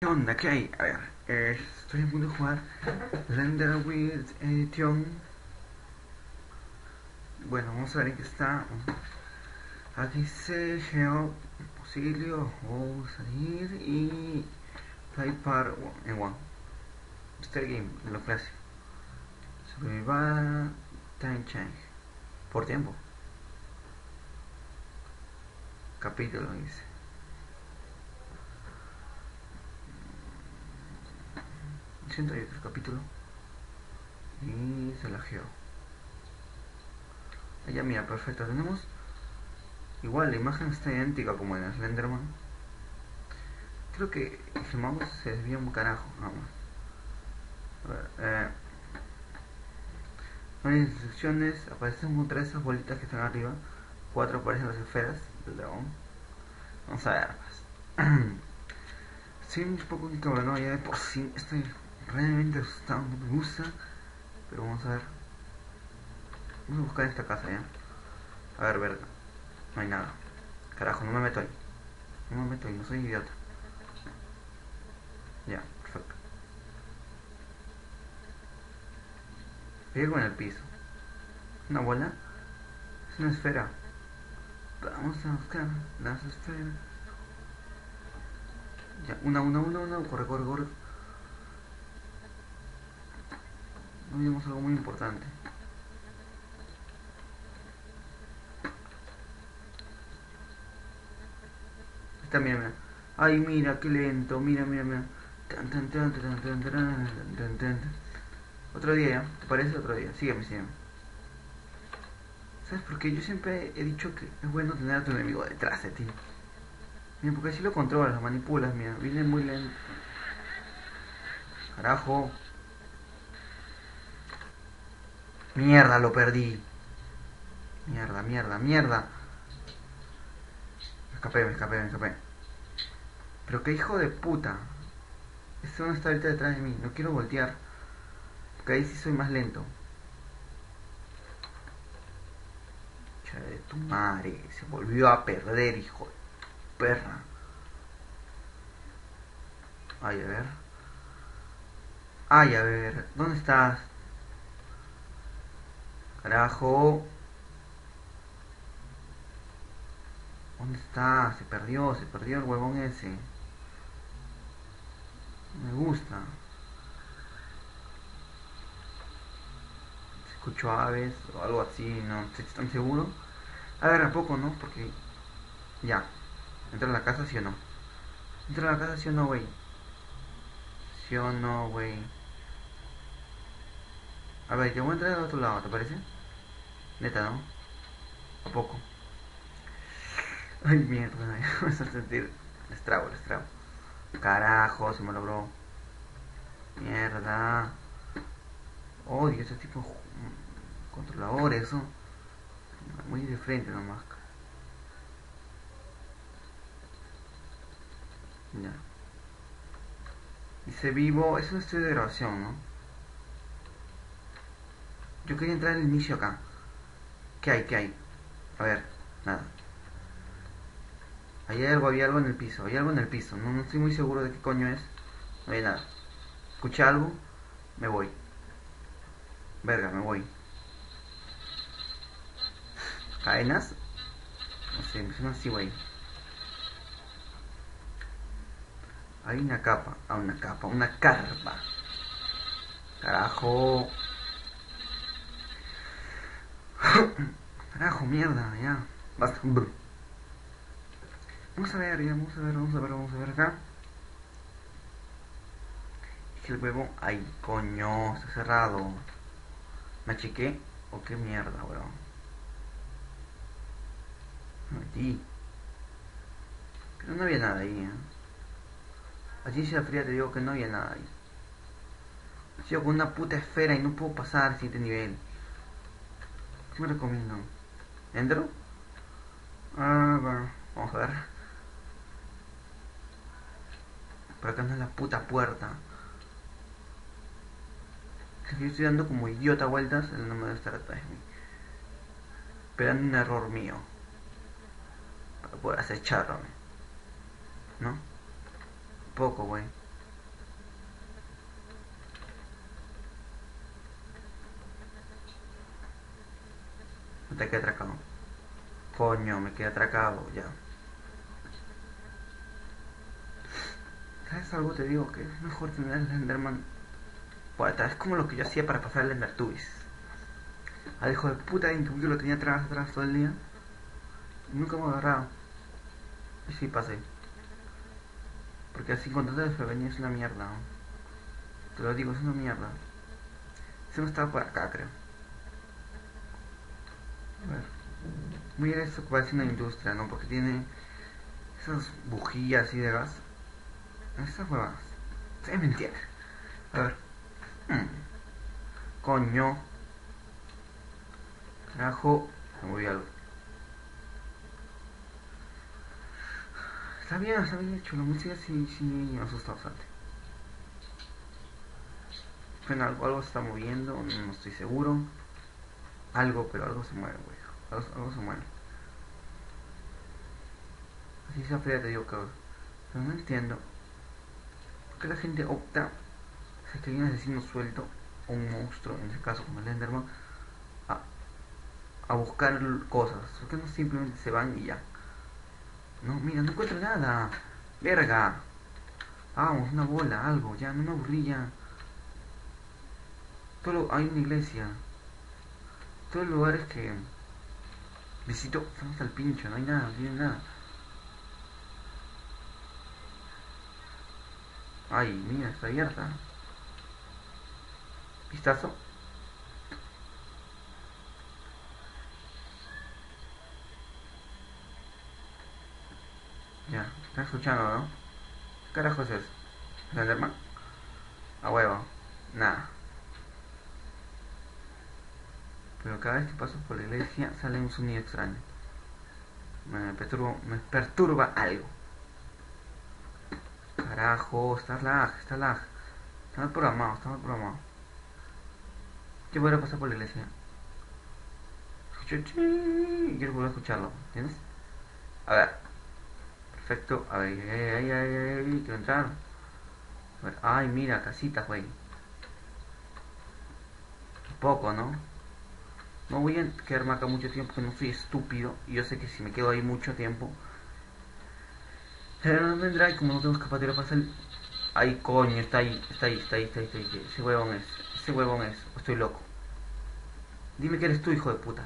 onda? ¿Qué hay? A ver, estoy a punto de jugar Render with Edition. Bueno, vamos a ver en qué está. Aquí dice Geo, auxilio, o salir y play par en one. Este game, de lo clásico. Survival, time change. Por tiempo. Capítulo dice. 108 capítulo. Y se la geo. Ya mira, perfecto. Tenemos igual, la imagen está idéntica como en el Slenderman. Creo que el mouse se desvía un carajo, nada más. A ver, no hay instrucciones, aparecen otra de esas bolitas que están arriba. 4 aparecen las esferas del dragón. Vamos a ver, pues. Estoy un poco encabronado ya de por sí. Estoy realmente asustado, no me gusta. Pero vamos a ver. Vamos a buscar esta casa ya. A ver, verga. No hay nada. Carajo, no me meto ahí. No me meto ahí, no soy idiota. Ya, perfecto. Hay algo en el piso. ¿Una bola? Es una esfera. Vamos a buscar las esferas. Ya, una. Corre, corre, corre. No vimos algo muy importante. Está, mira, mira. Ay, mira, qué lento. Mira, mira, mira. Tan, tan, tan, tan, tan, tan, tan, tan, tan. Otro día, ¿ya? ¿Te parece? Otro día. Sígueme, sígueme. ¿Sabes por qué? Yo siempre he dicho que es bueno tener a tu enemigo detrás de ti. Mira, porque así lo controlas, lo manipulas, mira. Viene muy lento. Carajo. Mierda, lo perdí. Mierda, mierda, mierda. Me escapé. Pero qué hijo de puta. Este uno está ahorita detrás de mí. No quiero voltear. Porque ahí sí soy más lento. Cha de tu madre. Se volvió a perder, hijo de perra. Ay, a ver. Ay, a ver. ¿Dónde estás? Carajo. ¿Dónde está? Se perdió el huevón ese. Me gusta. Escucho aves o algo así, no estoy tan seguro. A ver, ¿a poco no? Porque ya. ¿Entra a la casa sí o no? ¿Entra a la casa sí o no, güey? ¿Sí o no, güey? A ver, yo voy a entrar al otro lado, ¿te parece? Neta, ¿no? ¿A poco? Ay, mierda, me voy a sentir. Les trago. Carajo, se me logró. Mierda. Odio ese tipo de controladores, eso. Muy de frente nomás. Ya. Dice vivo, es un estudio de grabación, ¿no? Yo quería entrar al inicio acá. ¿Qué hay? ¿Qué hay? A ver, nada. Ahí había algo en el piso, hay algo en el piso. No, no estoy muy seguro de qué coño es. No hay nada. Escuché algo, me voy. Verga, me voy. ¿Cadenas? No sé, me suena así, güey. Hay una capa. Ah, una capa, una carpa. Carajo. Carajo, mierda, ya. Basta. Brr. Vamos a ver, ya, vamos a ver acá. Es que el huevo. Ay, coño, está cerrado. Me achiqué. O qué mierda, weón. Me metí. Pero no había nada ahí, Allí en Ciudad Fría te digo que no había nada ahí. Sigo con una puta esfera y no puedo pasar al siguiente nivel. ¿Qué me recomiendan? ¿Entro? Ah, bueno, vamos a ver. Por acá no es la puta puerta. Es que yo estoy dando como idiota vueltas, él no me debe estar atrás de mí. Esperando un error mío. Para poder acecharlo, ¿no? Poco, güey. Te quedé atracado. Coño, me quedé atracado, ya. ¿Sabes algo? Te digo que es mejor tener el Enderman por atrás. Es como lo que yo hacía para pasar el Endertubis. Al hijo de puta de Intuyo lo tenía atrás todo el día. Y nunca me he agarrado. Y sí, pasé. Porque así con tanta desprevenida es una mierda, ¿no? Te lo digo, es una mierda. Ese no estaba por acá, creo. A ver. Voy a ir a esto que parece una industria, ¿no? Porque tiene esas bujías así de gas. Esas huevadas. Sí, me entiendes. A ver. Coño. Carajo. Me moví algo. Está bien hecho. La música sí me asusta bastante. Bueno, algo se está moviendo, no estoy seguro. Algo, pero algo se mueve, güey. Algo se mueve. Así sea fría te digo, cabrón. Pero no entiendo por qué la gente opta, si es que hay un asesino suelto o un monstruo, en ese caso como el Enderman, a, a buscar cosas. ¿Por qué no simplemente se van y ya? No, mira, no encuentro nada. Verga. Vamos, una bola, algo, ya, no me aburrí ya. Hay una iglesia. Todos los lugares que visito están hasta el pincho, no hay nada, no tiene nada. Ay, mira, está abierta. Vistazo. Ya, están escuchando, ¿no? ¿Qué carajo es eso? ¿Slenderman? A huevo. Nada. Pero cada vez que paso por la iglesia sale un sonido extraño. Me perturba algo. Carajo, está lag. Está mal programado. Yo voy a pasar por la iglesia. Escucho chi, y quiero volver a escucharlo, ¿entiendes? A ver. Perfecto. A ver, quiero entrar. A ver, ay, mira, casitas, güey. Poco, ¿no? No voy a quedarme acá mucho tiempo, porque no soy estúpido. Y yo sé que si me quedo ahí mucho tiempo, no vendrá, y como no tengo escapatoria para salir. Ay, coño, está ahí. Ese huevón es. O estoy loco. Dime que eres tú, hijo de puta.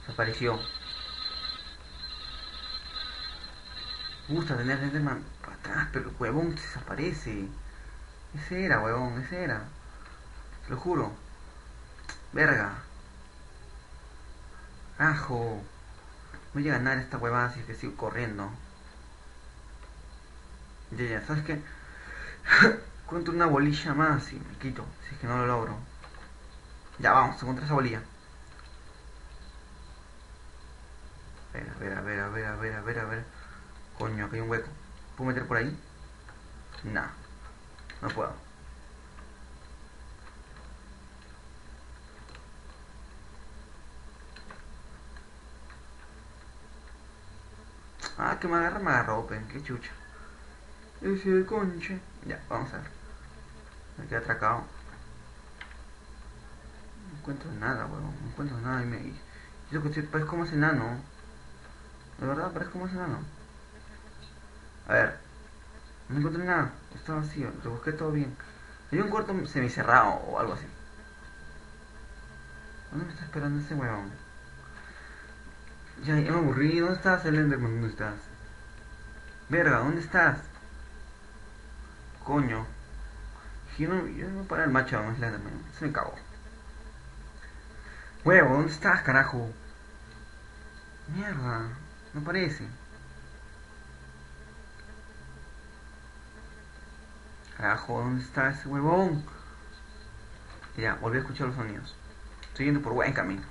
Desapareció. Me gusta tener Enderman para atrás, pero el huevón desaparece. Ese era, huevón, ese era. Te lo juro. Verga. Ajo. Voy a ganar esta huevada si es que sigo corriendo. Ya, ¿sabes qué? Cuento una bolilla más y me quito, si es que no lo logro. Ya, vamos, encontré esa bolilla. A ver. Coño, aquí hay un hueco. ¿Puedo meter por ahí? Nah, no puedo. Ah, que me agarró, open, qué chucha. Ese de conche. Ya, vamos a ver. Me quedé atracado. No encuentro nada, huevón. No encuentro nada y me... Y yo que parezco más enano. De verdad, parezco más enano. A ver. No encontré nada. Está vacío. Lo busqué todo bien. Hay un cuarto semicerrado o algo así. ¿Dónde me está esperando ese huevón? Ya me aburrí. ¿Dónde estás, el Enderman? ¿Dónde estás? Verga, ¿dónde estás? Coño. Yo no voy a parar el macho a Enderman. Se me cagó. Huevo, ¿dónde estás, carajo? Mierda. No parece. Carajo, ¿dónde está ese huevón? Ya, volví a escuchar los sonidos. Estoy yendo por buen camino.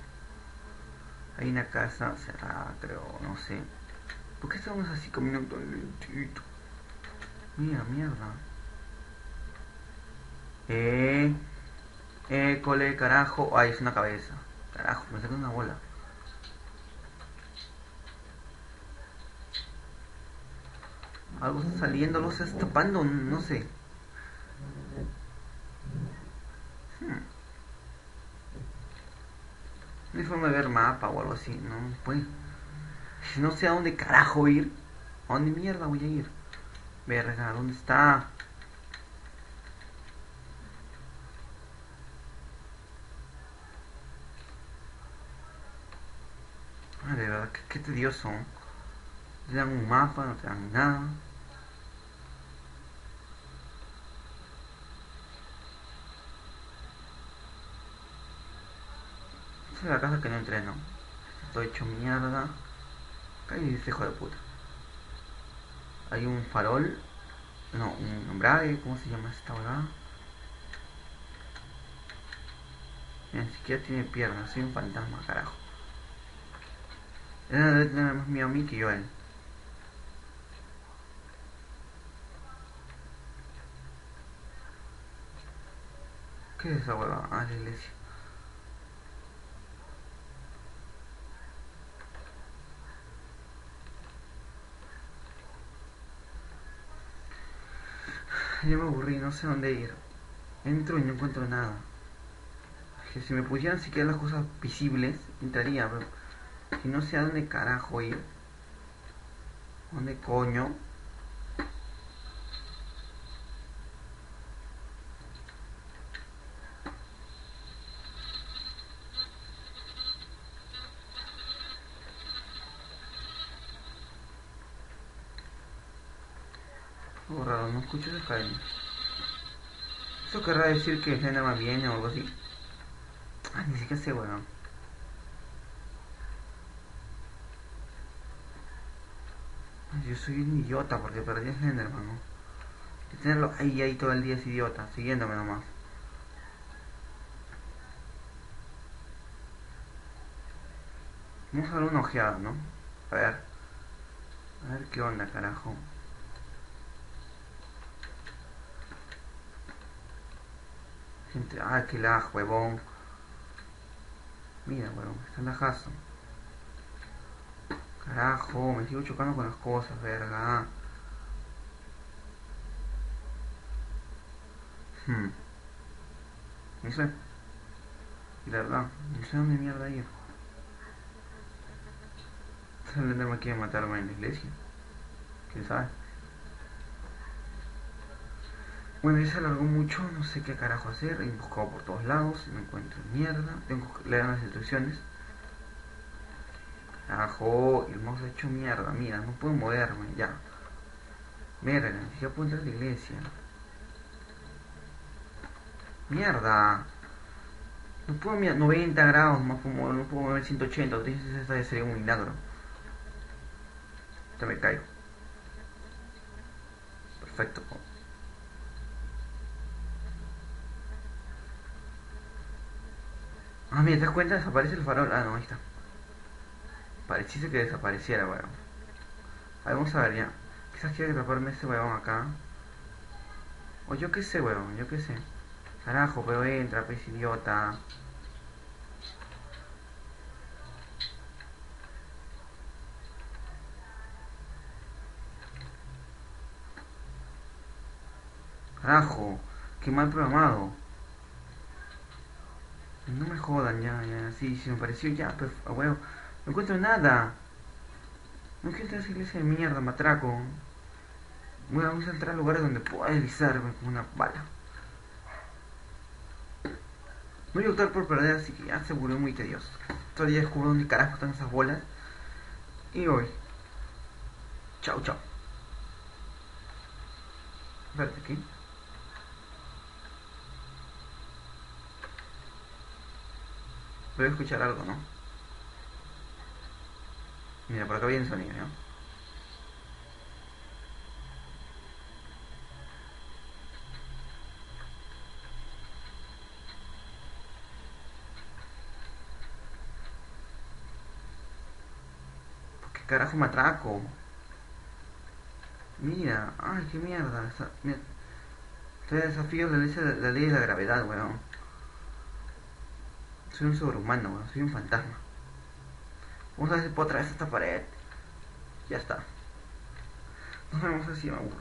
Hay una casa cerrada, creo, no sé. ¿Por qué estamos así caminando tan lentito? Mierda. Cole, carajo. Ay, es una cabeza. Carajo, me saca una bola. Algo está saliendo, algo se está tapando, no sé. No hay forma de ver mapa o algo así, no pues. Si no sé a dónde carajo ir, ¿a dónde mierda voy a ir? Verga, ¿dónde está? Ay, de verdad, qué tedioso. No te dan un mapa, no te dan nada. Esa es la casa que no entreno. Estoy hecho mierda. Cállate ese hijo de puta. Hay un farol. No, un embrague, ¿cómo se llama esta verdad? Ni siquiera tiene piernas, soy un fantasma, carajo. Él debe tener más miedo a mí que yo a él. ¿Qué es esa hueva? Ah, la iglesia. Ya me aburrí, no sé dónde ir. Entro y no encuentro nada. Que si me pusieran siquiera las cosas visibles, entraría, pero si no sé a dónde carajo ir, ¿dónde coño? Algo raro, no escucho esas cadenas. ¿Eso querrá decir que Slenderman viene o algo así? Ah, ni siquiera sé, weón. Yo soy un idiota porque perdí a Slenderman, ¿no? Y tenerlo ahí todo el día es idiota, siguiéndome nomás. Vamos a dar una ojeada, ¿no? A ver. A ver qué onda, carajo. Gente, ah, qué lag, huevón. Mira, huevón, está lajazo. Carajo, me sigo chocando con las cosas, verga. Hmm. No sé, la verdad, no sé dónde mierda ir. Tal vez me quiere matarme en la iglesia. ¿Quién sabe? Bueno, ya se alargó mucho, no sé qué carajo hacer. He buscado por todos lados, no encuentro mierda. Tengo que leer las instrucciones. Carajo, el mouse ha hecho mierda, mira, no puedo moverme, ya. Mierda, ya puedo entrar a la iglesia. Mierda. No puedo mirar 90 grados, no puedo mover 180, 360 sería un milagro. Ya me caigo. Perfecto. Ah, mira, ¿te das cuenta? Desaparece el farol. Ah, no, ahí está. Pareciese que desapareciera, weón. A ver, vamos a ver ya. Quizás quiera atraparme ese weón acá. O yo qué sé, weón, yo qué sé. Carajo, pero entra, pez idiota. Carajo, qué mal programado. No me jodan ya, ya. Sí, sí me pareció ya, pero, weón. No encuentro nada. No encuentro esa iglesia de mierda, matraco. Bueno, vamos a entrar a lugares donde pueda deslizarme con una bala. Voy a optar por perder, así que ya se volvió muy tedioso. Todavía descubro dónde carajo están esas bolas. Y voy. Chao, chao. Espérate aquí. Voy a escuchar algo, ¿no? Mira, por acá viene el sonido, ¿no? ¿Por qué carajo me atraco? Mira, ay, qué mierda. Mira, este desafío la ley de la gravedad, weón. Soy un sobrehumano, weón. Soy un fantasma. Vamos a ver si puedo atravesar esta pared. Ya está. Nos vemos así, me aburro.